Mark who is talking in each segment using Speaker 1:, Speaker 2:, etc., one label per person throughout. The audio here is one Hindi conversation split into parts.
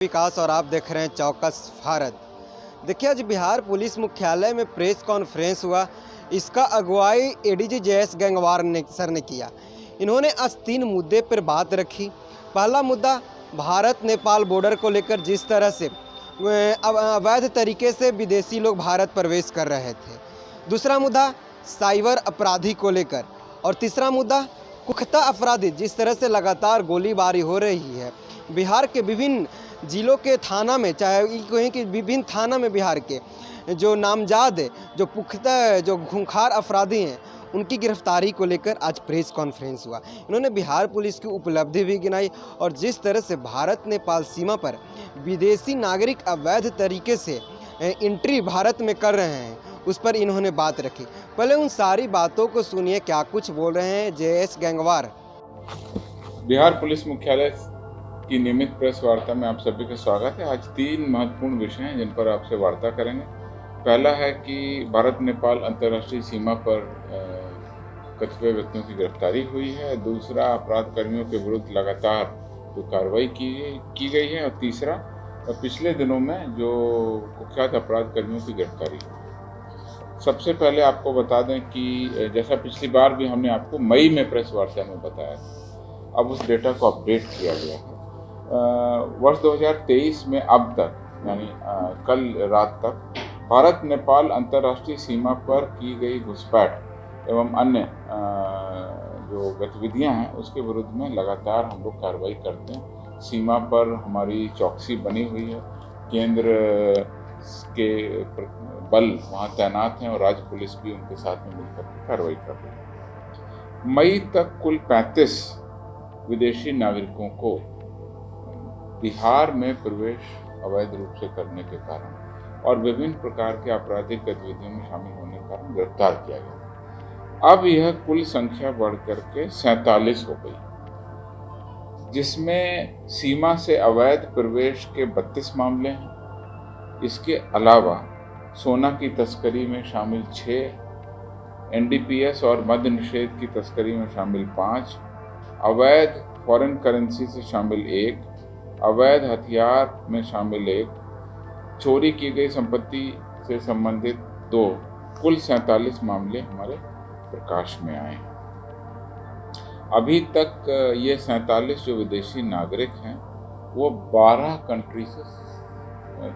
Speaker 1: विकास और आप देख रहे हैं चौकस भारत। देखिए, आज बिहार पुलिस मुख्यालय में प्रेस कॉन्फ्रेंस हुआ। इसका अगुवाई एडीजी जयेश गंगवार सर ने किया। इन्होंने आज 3 मुद्दे पर बात रखी। पहला मुद्दा भारत नेपाल बॉर्डर को लेकर, जिस तरह से अवैध तरीके से विदेशी लोग भारत प्रवेश कर रहे थे। दूसरा मुद्दा साइबर अपराधी को लेकर, और तीसरा मुद्दा पुख्ता अपराधी, जिस तरह से लगातार गोलीबारी हो रही है बिहार के विभिन्न जिलों के थाना में, चाहे कहीं कि विभिन्न थाना में बिहार के जो नामजाद, जो पुख्ता, जो खूंखार अपराधी हैं, उनकी गिरफ्तारी को लेकर आज प्रेस कॉन्फ्रेंस हुआ। इन्होंने बिहार पुलिस की उपलब्धि भी गिनाई और जिस तरह से भारत नेपाल सीमा पर विदेशी नागरिक अवैध तरीके से एंट्री भारत में कर रहे हैं, उस पर इन्होंने बात रखी। पहले उन सारी बातों को सुनिए, क्या कुछ बोल रहे हैं जयेश गंगवार।
Speaker 2: बिहार पुलिस मुख्यालय की नियमित प्रेस वार्ता में आप सभी का स्वागत है। आज 3 महत्वपूर्ण विषय हैं जिन पर आपसे वार्ता करेंगे। पहला है कि भारत नेपाल अंतर्राष्ट्रीय सीमा पर कतिपय व्यक्तियों की गिरफ्तारी हुई है। दूसरा, अपराध कर्मियों के विरुद्ध लगातार जो कार्रवाई की गई है। और तीसरा, पिछले दिनों में जो कुख्यात अपराध कर्मियों की गिरफ्तारी हुई। सबसे पहले आपको बता दें कि जैसा पिछली बार भी हमने आपको मई में प्रेस वार्ता में बताया था, अब उस डेटा को अपडेट किया गया है। वर्ष 2023 में अब तक, यानी कल रात तक, भारत नेपाल अंतर्राष्ट्रीय सीमा पर की गई घुसपैठ एवं अन्य जो गतिविधियां हैं उसके विरुद्ध में लगातार हम लोग कार्रवाई करते हैं। सीमा पर हमारी चौकसी बनी हुई है, केंद्र के बल वहाँ तैनात हैं और राज्य पुलिस भी उनके साथ में मिलकर कार्रवाई कर रही है। मई तक कुल 35 विदेशी नागरिकों को बिहार में प्रवेश अवैध रूप से करने के कारण और विभिन्न प्रकार के आपराधिक गतिविधियों में शामिल होने के कारण गिरफ्तार किया गया। अब यह कुल संख्या बढ़कर के 47 हो गई, जिसमें सीमा से अवैध प्रवेश के 32 मामले हैं। इसके अलावा सोना की तस्करी में शामिल 6, एनडीपीएस और मद्य निषेध की तस्करी में शामिल 5, अवैध फॉरेन करेंसी से शामिल 1, अवैध हथियार में शामिल 1, चोरी की गई संपत्ति से संबंधित 2, कुल 47 मामले हमारे प्रकाश में आए हैं। अभी तक ये 47 जो विदेशी नागरिक हैं वो 12 कंट्री से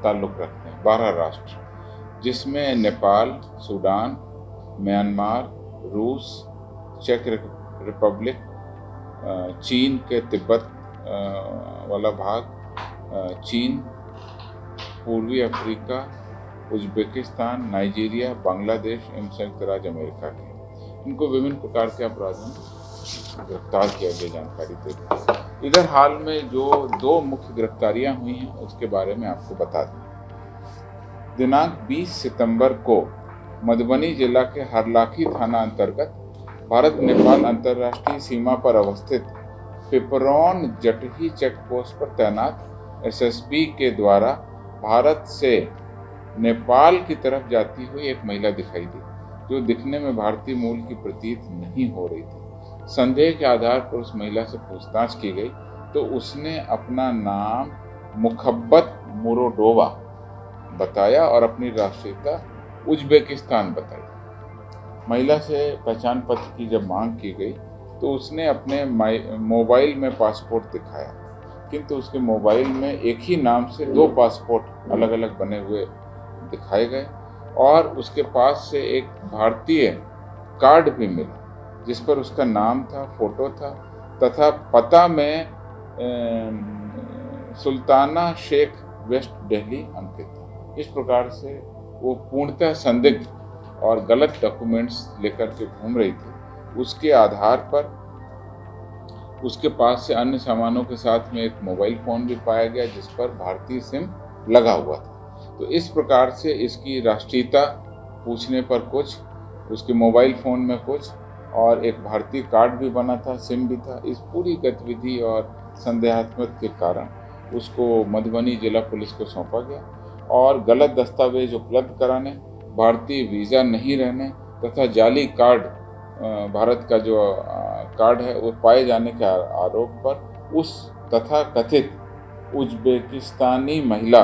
Speaker 2: ताल्लुक़ रखते हैं, 12 राष्ट्र, जिसमें नेपाल, सूडान, म्यांमार, रूस, चेक रिपब्लिक, चीन के तिब्बत वाला भाग, चीन, पूर्वी अफ्रीका, उज्बेकिस्तान, नाइजीरिया, बांग्लादेश एवं संयुक्त राज्य अमेरिका के। इनको विभिन्न प्रकार के अपराधों में गिरफ्तार किया गया जानकारी देते हैं। इधर हाल में जो 2 मुख्य गिरफ्तारियां हुई हैं उसके बारे में आपको बता दें। दिनांक 20 सितंबर को मधुबनी जिला के हरलाखी थाना अंतर्गत भारत नेपाल अंतर्राष्ट्रीय सीमा पर अवस्थित पिपरौन जटही चेक पोस्ट पर तैनात एसएसबी के द्वारा भारत से नेपाल की तरफ जाती हुई एक महिला दिखाई दी, जो दिखने में भारतीय मूल की प्रतीत नहीं हो रही थी। संदेह के आधार पर उस महिला से पूछताछ की गई तो उसने अपना नाम मुखब्बत मुरोडोवा बताया और अपनी राष्ट्रीयता उज्बेकिस्तान बताई। महिला से पहचान पत्र की जब मांग की गई तो उसने अपने मोबाइल में पासपोर्ट दिखाया, किंतु उसके मोबाइल में एक ही नाम से 2 पासपोर्ट अलग अलग बने हुए दिखाए गए और उसके पास से एक भारतीय कार्ड भी मिला जिस पर उसका नाम था, फोटो था तथा पता में सुल्ताना शेख, वेस्ट दिल्ली अंकित था। इस प्रकार से वो पूर्णतः संदिग्ध और गलत डॉक्यूमेंट्स लेकर के घूम रही थी। उसके आधार पर उसके पास से अन्य सामानों के साथ में एक मोबाइल फ़ोन भी पाया गया जिस पर भारतीय सिम लगा हुआ था। तो इस प्रकार से इसकी राष्ट्रीयता पूछने पर कुछ, उसके मोबाइल फ़ोन में कुछ और एक भारतीय कार्ड भी बना था, सिम भी था। इस पूरी गतिविधि और संदेहात्मक के कारण उसको मधुबनी जिला पुलिस को सौंपा गया और गलत दस्तावेज उपलब्ध कराने, भारतीय वीज़ा नहीं रहने तथा जाली कार्ड, भारत का जो कार्ड है वो पाए जाने के आरोप पर उस तथा कथित उज्बेकिस्तानी महिला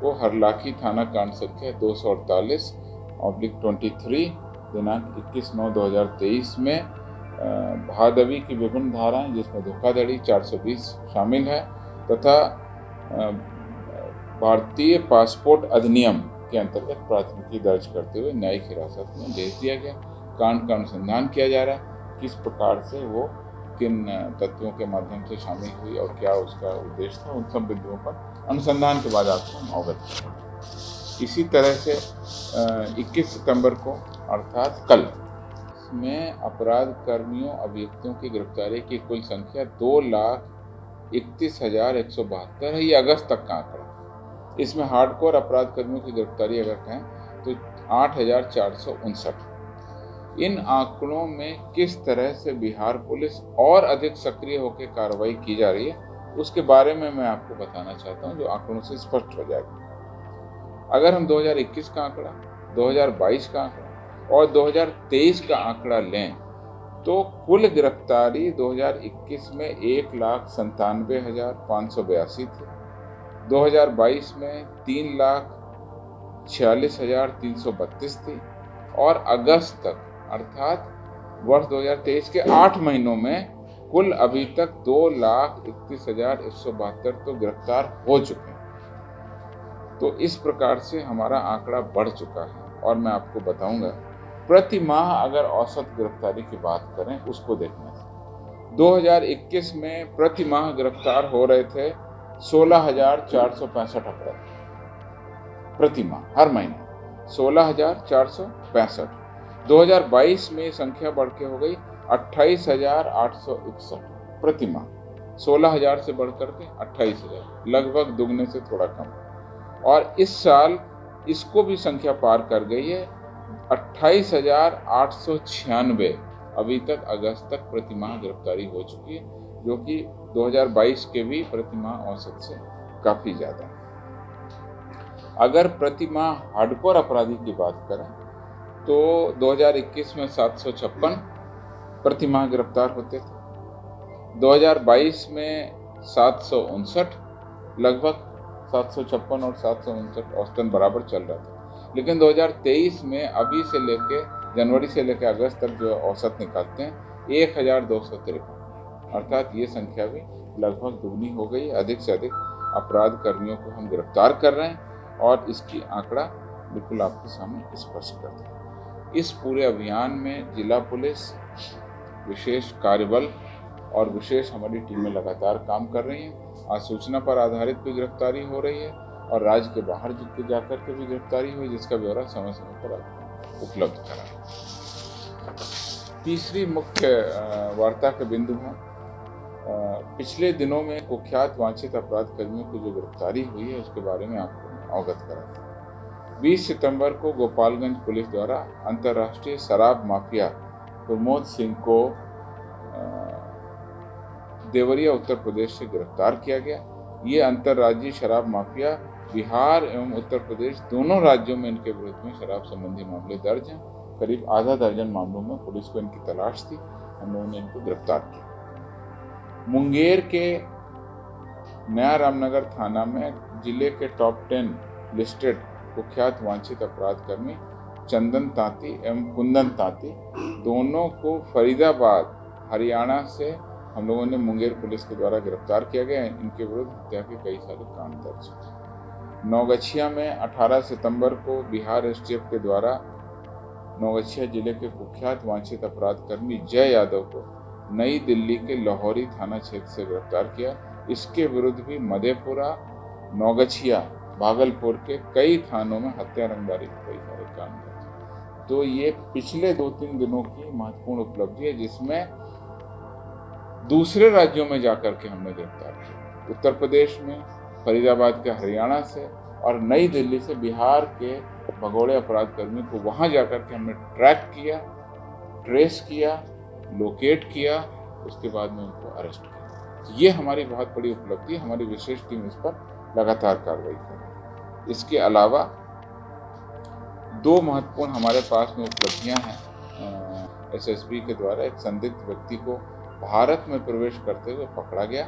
Speaker 2: को हरलाखी थाना कांड संख्या 248/23 दिनांक 21/9/2023 में भादवी की विभिन्न धाराएं जिसमें धोखाधड़ी 420 शामिल है तथा भारतीय पासपोर्ट अधिनियम के अंतर्गत प्राथमिकी दर्ज करते हुए न्यायिक हिरासत में भेज दिया गया। कांड का अनुसंधान किया जा रहा है, किस प्रकार से वो किन तत्वों के माध्यम से शामिल हुई और क्या उसका उद्देश्य था, उन सब बिंदुओं पर अनुसंधान के बाद आपको हम अवगत करेंगे। इसी तरह से 21 सितंबर को अर्थात कल में अपराध कर्मियों अभियुक्तों की गिरफ्तारी की कुल संख्या 2,31,172 है। ये अगस्त तक का आंकड़ा। इसमें हार्डकोर अपराध कर्मियों की गिरफ्तारी अगर कहें तो 8,459। इन आंकड़ों में किस तरह से बिहार पुलिस और अधिक सक्रिय होकर कार्रवाई की जा रही है उसके बारे में मैं आपको बताना चाहता हूं, जो आंकड़ों से स्पष्ट हो जाएगा। अगर हम 2021 का आंकड़ा, 2022 का आंकड़ा और 2023 का आंकड़ा लें तो कुल गिरफ्तारी 2021 में 1,97,582 थी, 2022 में 3,46,332 थी और अगस्त तक अर्थात वर्ष 2023 के 8 महीनों में कुल अभी तक 2,31,172 तो गिरफ्तार हो चुके हैं। तो इस प्रकार से हमारा आंकड़ा बढ़ चुका है और मैं आपको बताऊंगा प्रति माह अगर औसत गिरफ्तारी की बात करें उसको देखने से 2021 में प्रति माह गिरफ्तार हो रहे थे 16,465 अपराधी प्रति माह, हर महीने 16,465। 2022 में संख्या बढ़ के हो गई 28,861 प्रति माह, 16,000 से बढ़कर के 28,000, लगभग दुगने से थोड़ा कम। और इस साल इसको भी संख्या पार कर गई है 28,896 अभी तक अगस्त तक प्रति माह गिरफ्तारी हो चुकी है, जो कि 2022 के भी प्रति माह औसत से काफी ज्यादा है। अगर प्रति माह हार्डकोर अपराधी की बात करें तो 2021 में 756 प्रति माह गिरफ्तार होते थे, 2022 में 759, लगभग 756 और 759 औसतन बराबर चल रहा था। लेकिन 2023 में अभी से लेके जनवरी से लेकर अगस्त तक जो औसत निकालते हैं 1,253, अर्थात ये संख्या भी लगभग दुगनी हो गई। अधिक से अधिक अपराध कर्मियों को हम गिरफ्तार कर रहे हैं और इसकी आंकड़ा बिल्कुल आपके सामने स्पष्ट करता है। इस पूरे अभियान में जिला पुलिस, विशेष कार्यबल और विशेष हमारी टीमें लगातार काम कर रही हैं। आज सूचना पर आधारित भी गिरफ्तारी हो रही है और राज्य के बाहर जाकर के भी गिरफ्तारी हुई, जिसका ब्यौरा समय समय पर उपलब्ध करा। तीसरी मुख्य वार्ता के बिंदु है पिछले दिनों में कुख्यात वांछित अपराध कर्मियों की जो गिरफ्तारी हुई है उसके बारे में आपको अवगत कराता हूं। 20 सितंबर को गोपालगंज पुलिस द्वारा अंतर्राष्ट्रीय शराब माफिया प्रमोद सिंह को देवरिया उत्तर प्रदेश से गिरफ्तार किया गया। ये अंतर्राज्यीय शराब माफिया बिहार एवं उत्तर प्रदेश दोनों राज्यों में इनके विरुद्ध में शराब संबंधी मामले दर्ज हैं। करीब आधा दर्जन मामलों में पुलिस को इनकी तलाश थी, हम लोगों ने इनको गिरफ्तार किया। मुंगेर के नया रामनगर थाना में जिले के टॉप 10 लिस्टेड कुख्यात वांछित अपराध कर्मी चंदन तांती एवं कुंदन तांती दोनों को फरीदाबाद हरियाणा से हम लोगों ने मुंगेर पुलिस के द्वारा गिरफ्तार किया गया। इनके विरुद्ध हत्या के कई सारे कांड दर्ज हैं। नौगछिया में 18 सितंबर को बिहार एसटीएफ के द्वारा नौगछिया जिले के कुख्यात वांछित अपराध कर्मी जय यादव को नई दिल्ली के लाहौरी थाना क्षेत्र से गिरफ्तार किया। इसके विरुद्ध भी मधेपुरा, नौगछिया, भागलपुर के कई थानों में हत्या, रंगदारी के कई सारे कांड दर्ज। तो ये पिछले 2-3 दिनों की महत्वपूर्ण उपलब्धि है, जिसमें दूसरे राज्यों में जाकर के हमने गिरफ्तार किया। उत्तर प्रदेश में, फरीदाबाद के हरियाणा से और नई दिल्ली से बिहार के भगोड़े अपराध कर्मियों को वहां जाकर के हमने ट्रैक किया, ट्रेस किया, लोकेट किया, उसके बाद में उनको अरेस्ट किया। ये हमारी बहुत बड़ी उपलब्धि, हमारी विशेष टीम इस पर लगातार कार्रवाई कर रही है। इसके अलावा 2 महत्वपूर्ण हमारे पास में उपलब्धियां हैं। एसएसबी के द्वारा एक संदिग्ध व्यक्ति को भारत में प्रवेश करते हुए पकड़ा गया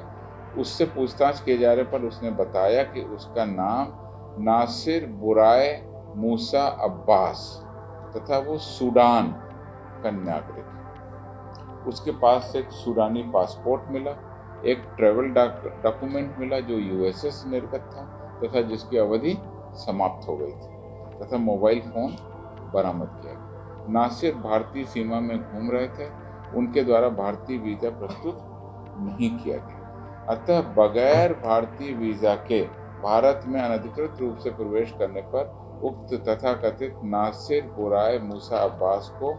Speaker 2: उससे पूछताछ किए जाने पर उसने बताया कि उसका नाम नासिर बुराए मूसा अब्बास तथा वो सूडान का नागरिक है। उसके पास से एक सूडानी पासपोर्ट मिला, एक ट्रैवल डॉक्यूमेंट मिला जो यूएसए से निर्गत था तथा जिसकी अवधि समाप्त हो गई थी तथा मोबाइल फोन बरामद किया गया। नासिर भारतीय सीमा में घूम रहे थे, उनके द्वारा भारतीय वीजा प्रस्तुत नहीं किया गया, अतः बगैर भारतीय वीजा के भारत में अनधिकृत रूप से प्रवेश करने पर उक्त तथाकथित नासिर बुराए मूसा अब्बास को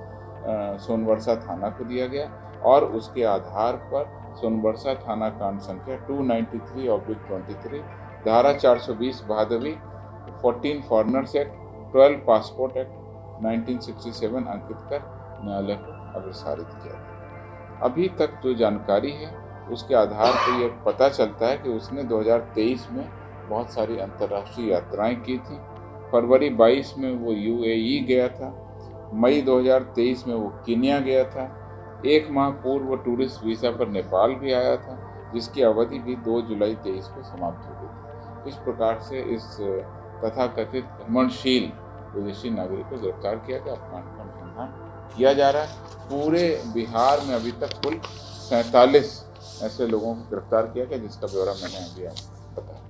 Speaker 2: सोनवर्षा थाना को दिया गया और उसके आधार पर सोनवर्षा थाना कांड संख्या 293/23, धारा 420 भादवी, 14 फॉरेनर्स एक्ट, 12 पासपोर्ट एक्ट 1967 अंकित कर न्यायालय को अग्रसारित किया गया। अभी तक जो जानकारी है उसके आधार पर यह पता चलता है कि उसने 2023 में बहुत सारी अंतर्राष्ट्रीय यात्राएं की थी। फरवरी 22 में वो यूएई गया था, मई 2023 में वो कीनिया गया था, एक माह पूर्व वो टूरिस्ट वीज़ा पर नेपाल भी आया था, जिसकी अवधि भी 2 जुलाई 23 को समाप्त हो गई थी। इस प्रकार से इस तथाकथित भ्रमणशील विदेशी नागरिक को गिरफ्तार किया गया, अपराध का अनुसंधान किया जा रहा है। पूरे बिहार में अभी तक कुल 47 ऐसे लोगों को गिरफ्तार किया गया, जिसका ब्यौरा मैंने अभी आपको बताया।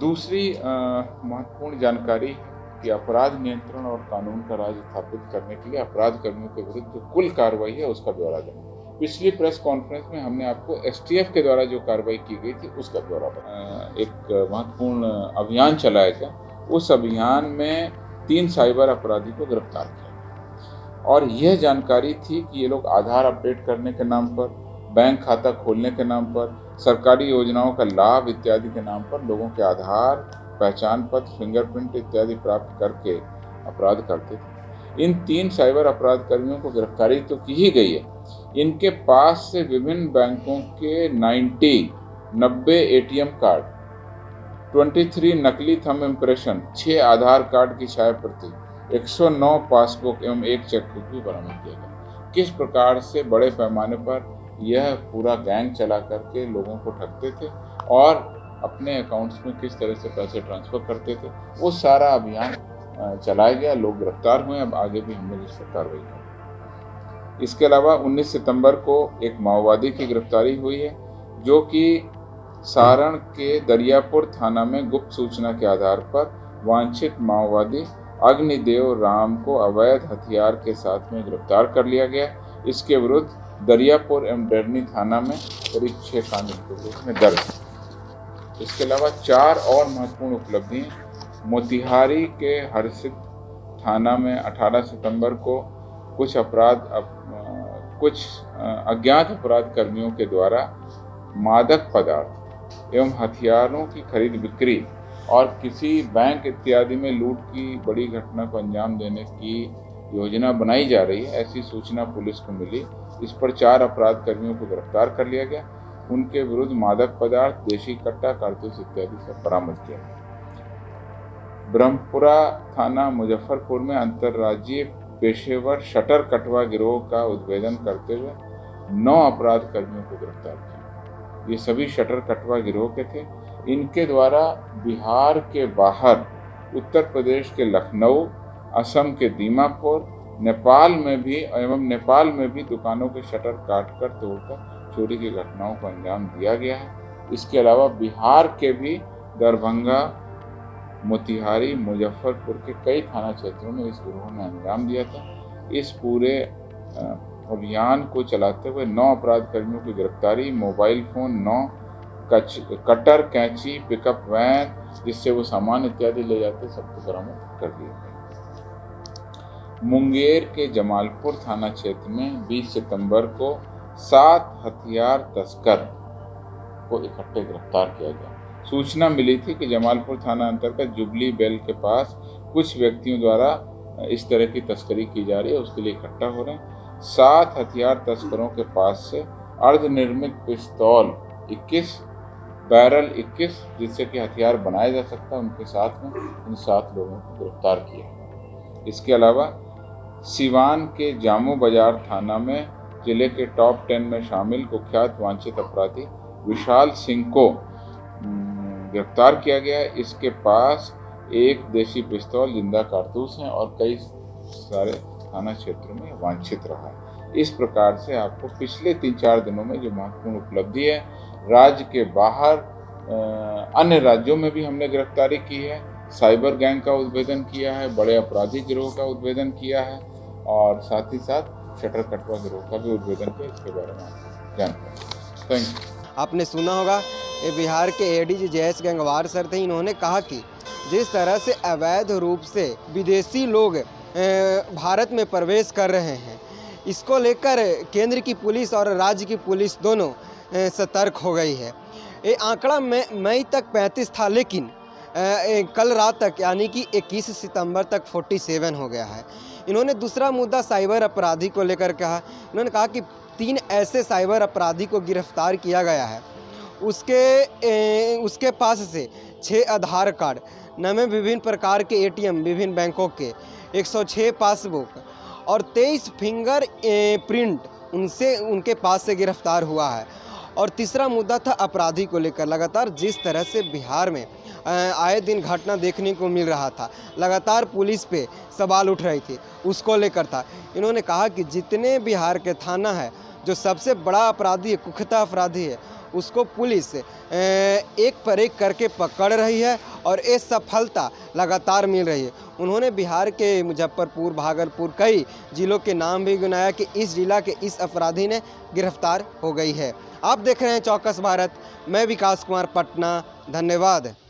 Speaker 2: दूसरी महत्वपूर्ण जानकारी कि अपराध नियंत्रण और कानून का राज स्थापित करने के लिए अपराध कर्मियों के विरुद्ध जो कुल कार्रवाई है उसका ब्यौरा दें। पिछली प्रेस कॉन्फ्रेंस में हमने आपको एसटीएफ के द्वारा जो कार्रवाई की गई थी उसका ब्यौरा एक महत्वपूर्ण अभियान चलाया गया। उस अभियान में 3 साइबर अपराधी को गिरफ्तार किया और यह जानकारी थी कि ये लोग आधार अपडेट करने के नाम पर, बैंक खाता खोलने के नाम पर, सरकारी योजनाओं का लाभ इत्यादि के नाम पर लोगों के आधार, पहचान पत्र, फिंगरप्रिंट इत्यादि प्राप्त करके अपराध करते थे। इन 3 साइबर अपराध कर्मियों को गिरफ्तारी तो की ही गई है। इनके पास से विभिन्न बैंकों के 90 एटीएम कार्ड, 23 नकली थंब इम्प्रेशन, 6 आधार कार्ड की छाया प्रति, 109 पासबुक एवं 1 चेकबुक भी बरामद किया गया। किस प्रकार से बड़े पैमाने पर यह पूरा गैंग चला करके लोगों को ठगते थे और अपने अकाउंट्स में किस तरह से पैसे ट्रांसफ़र करते थे, वो सारा अभियान चलाया गया। लोग गिरफ्तार हुए, अब आगे भी हम लोग इस पर कार्रवाई करेंगे। इसके अलावा 19 सितंबर को एक माओवादी की गिरफ्तारी हुई है, जो कि सारण के दरियापुर थाना में गुप्त सूचना के आधार पर वांछित माओवादी अग्निदेव राम को अवैध हथियार के साथ में गिरफ्तार कर लिया गया। इसके विरुद्ध दरियापुर एवं डरनी थाना में करीब 6 कांड में दर्ज। इसके अलावा 4 और महत्वपूर्ण उपलब्धि। मोतिहारी के हरसिद्ध थाना में 18 सितंबर को कुछ अज्ञात अपराध कर्मियों के द्वारा मादक पदार्थ एवं हथियारों की खरीद बिक्री और किसी बैंक इत्यादि में लूट की बड़ी घटना को अंजाम देने की योजना बनाई जा रही है, ऐसी सूचना पुलिस को मिली। इस पर 4 अपराध कर्मियों को गिरफ्तार कर लिया गया। उनके विरुद्ध मादक पदार्थ, देशी कट्टा, कारतूस इत्यादि सब बरामद किया गया। ब्रह्मपुरा थाना मुजफ्फरपुर में अंतर्राज्यीय पेशेवर शटर कटवा गिरोह का उद्भेदन करते हुए 9 अपराध कर्मियों को गिरफ्तार किया। ये सभी शटर कटवा गिरोह के थे। इनके द्वारा बिहार के बाहर, उत्तर प्रदेश के लखनऊ, असम के दीमापुर, नेपाल में भी दुकानों के शटर काटकर तोड़कर चोरी की घटनाओं को अंजाम दिया गया है। इसके अलावा बिहार के भी दरभंगा, मोतिहारी, मुजफ्फरपुर के कई थाना क्षेत्रों में इस गिरोह ने अंजाम दिया था। इस पूरे अभियान को चलाते हुए 9 अपराध कर्मियों की गिरफ्तारी, मोबाइल फोन 9, कटर, कैंची, पिकअप वैन जिससे वो सामान इत्यादि ले जाते, सबको बरामद कर दिया गया। मुंगेर के जमालपुर थाना क्षेत्र में 20 सितंबर को 7 हथियार तस्कर को इकट्ठे गिरफ्तार किया गया। सूचना मिली थी कि जमालपुर थाना अंतर्गत जुबली बेल के पास कुछ व्यक्तियों द्वारा इस तरह की तस्करी की जा रही है, उसके लिए इकट्ठा हो रहे हैं। 7 हथियार तस्करों के पास से अर्धनिर्मित पिस्तौल 21, बैरल 21 जिससे कि हथियार बनाया जा सकता है, उनके साथ में इन 7 लोगों को गिरफ्तार किया। इसके अलावा सिवान के जामू बाजार थाना में जिले के टॉप 10 में शामिल कुख्यात वांछित अपराधी विशाल सिंह को गिरफ्तार किया गया है। इसके पास एक देशी पिस्तौल, जिंदा कारतूस हैं और कई सारे थाना क्षेत्रों में वांछित रहा है। इस प्रकार से आपको पिछले 3-4 दिनों में जो महत्वपूर्ण उपलब्धि है, राज्य के बाहर अन्य राज्यों में भी हमने गिरफ्तारी की है, साइबर गैंग का उद्भेदन किया है, बड़े अपराधी गिरोह का उद्भेदन किया है और साथ ही साथ शटर कटवा गिरोह का भी उद्भेदन किया। इसके बारे में आप जानते हैं। Thank you.
Speaker 1: आपने सुना होगा ये बिहार के एडीजी जयेश गंगवार सर थे। इन्होंने कहा कि जिस तरह से अवैध रूप से विदेशी लोग भारत में प्रवेश कर रहे हैं, इसको लेकर केंद्र की पुलिस और राज्य की पुलिस दोनों सतर्क हो गई है। ये आंकड़ा मई तक 35 था, लेकिन कल रात तक यानी कि 21 सितंबर तक 47 हो गया है। इन्होंने दूसरा मुद्दा साइबर अपराधी को लेकर कहा। इन्होंने कहा कि 3 ऐसे साइबर अपराधी को गिरफ्तार किया गया है। उसके पास से 6 आधार कार्ड, 9 विभिन्न प्रकार के ATM विभिन्न बैंकों के, 106 पासबुक और 23 फिंगर प्रिंट उनके पास से गिरफ्तार हुआ है। और तीसरा मुद्दा था अपराधी को लेकर। लगातार जिस तरह से बिहार में आए दिन घटना देखने को मिल रहा था, लगातार पुलिस पे सवाल उठ रहे थे, उसको लेकर था। इन्होंने कहा कि जितने बिहार के थाना है, जो सबसे बड़ा अपराधी है, कुख्यात अपराधी है, उसको पुलिस एक पर एक करके पकड़ रही है और ये सफलता लगातार मिल रही है। उन्होंने बिहार के मुजफ्फरपुर, भागलपुर, कई जिलों के नाम भी गिनाया कि इस जिला के इस अपराधी ने गिरफ्तार हो गई है। आप देख रहे हैं चौकस भारत। मैं विकास कुमार, पटना। धन्यवाद।